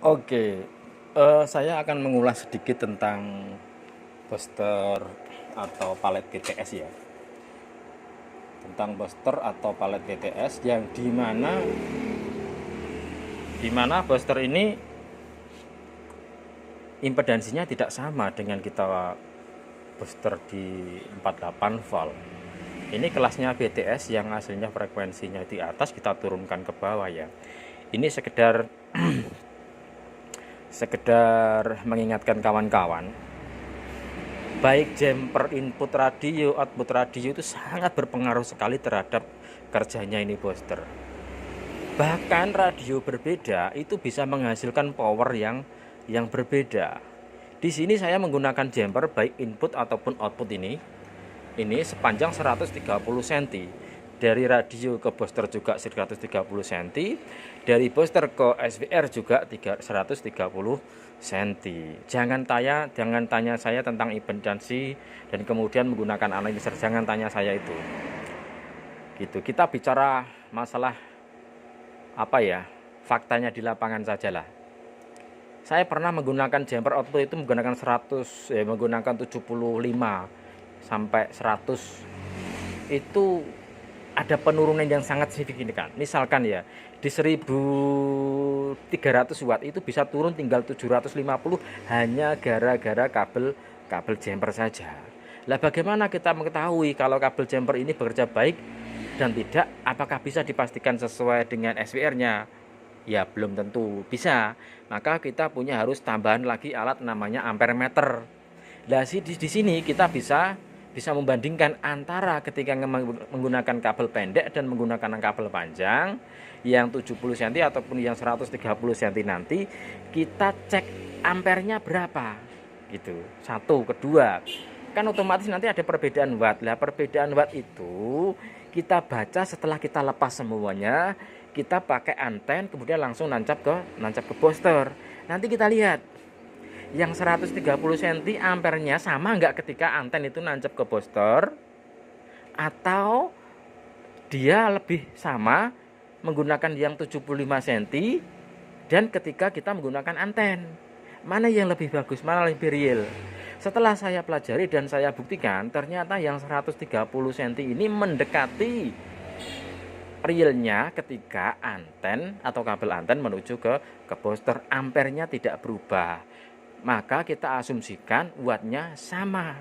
Oke, saya akan mengulas sedikit tentang booster atau palet BTS ya. Tentang booster atau palet BTS yang dimana booster ini impedansinya tidak sama dengan kita booster di 48 volt. Ini kelasnya BTS yang hasilnya frekuensinya di atas, kita turunkan ke bawah ya. Ini sekedar mengingatkan kawan-kawan, baik jumper input radio, output radio itu sangat berpengaruh sekali terhadap kerjanya ini booster. Bahkan radio berbeda itu bisa menghasilkan power yang berbeda. Di sini saya menggunakan jumper baik input ataupun output ini sepanjang 130 cm. Dari radio ke booster juga 130 cm, dari booster ke SVR juga 130 cm. Jangan tanya saya tentang impedansi dan kemudian menggunakan analyzer, jangan tanya saya itu. Gitu. Kita bicara masalah faktanya di lapangan sajalah. Saya pernah menggunakan jumper output itu menggunakan 75 sampai 100. Itu ada penurunan yang sangat signifikan. Misalkan ya, di 1300 watt itu bisa turun tinggal 750 hanya gara-gara kabel jumper saja. Lah bagaimana kita mengetahui kalau kabel jumper ini bekerja baik dan tidak? Apakah bisa dipastikan sesuai dengan SWR-nya? Ya belum tentu bisa. Maka kita harus tambahan lagi alat namanya ampere meter. Nah di sini kita bisa membandingkan antara ketika menggunakan kabel pendek dan menggunakan kabel panjang yang 70 cm ataupun yang 130 cm. Nanti kita cek ampernya berapa gitu. Satu, kedua, kan otomatis nanti ada perbedaan watt. Lah perbedaan watt itu kita baca setelah kita lepas semuanya, kita pakai anten kemudian langsung nancap ke booster. Nanti kita lihat yang 130 cm ampernya sama nggak ketika anten itu nancap ke booster, atau dia lebih sama menggunakan yang 75 cm dan ketika kita menggunakan anten. Mana yang lebih bagus, mana lebih real? Setelah saya pelajari dan saya buktikan, ternyata yang 130 cm ini mendekati realnya ketika anten atau kabel anten menuju ke booster, ampernya tidak berubah. Maka kita asumsikan wattnya sama.